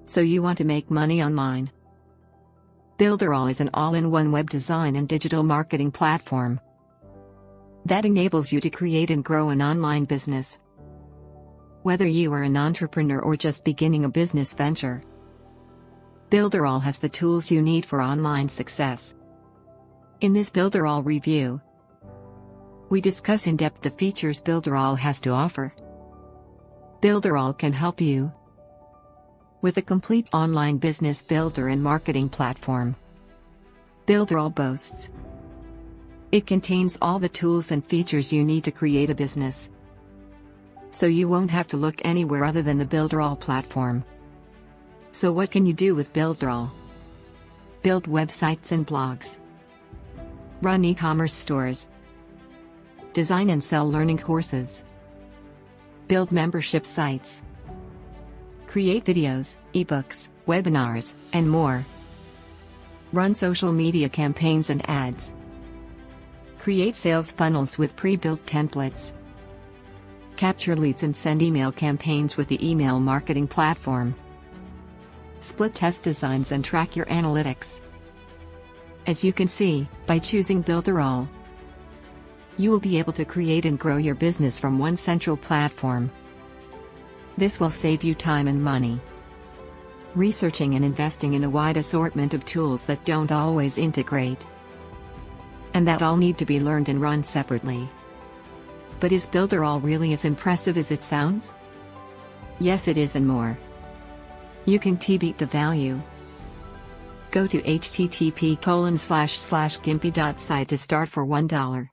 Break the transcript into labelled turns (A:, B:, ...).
A: So you want to make money online? Builderall is an all-in-one web design and digital marketing platform that enables you to create and grow an online business. Whether you are an entrepreneur or just beginning a business venture, Builderall has the tools you need for online success. In this Builderall review, we discuss in depth the features Builderall has to offer. Builderall can help you with a complete online business builder and marketing platform. Builderall boasts. It contains all the tools and features you need to create a business, so you won't have to look anywhere other than the Builderall platform. So what can you do with Builderall? Build websites and blogs. Run e-commerce stores. Design and sell learning courses. Build membership sites. Create videos, ebooks, webinars, and more. Run social media campaigns and ads. Create sales funnels with pre-built templates. Capture leads and send email campaigns with the email marketing platform. Split test designs and track your analytics. As you can see, by choosing Builderall, you will be able to create and grow your business from one central platform. This will save you time and money researching and investing in a wide assortment of tools that don't always integrate, and that all need to be learned and run separately. But is Builderall really as impressive as it sounds? Yes, it is, and more. You can beat the value. Go to http://gimpy.site to start for $1.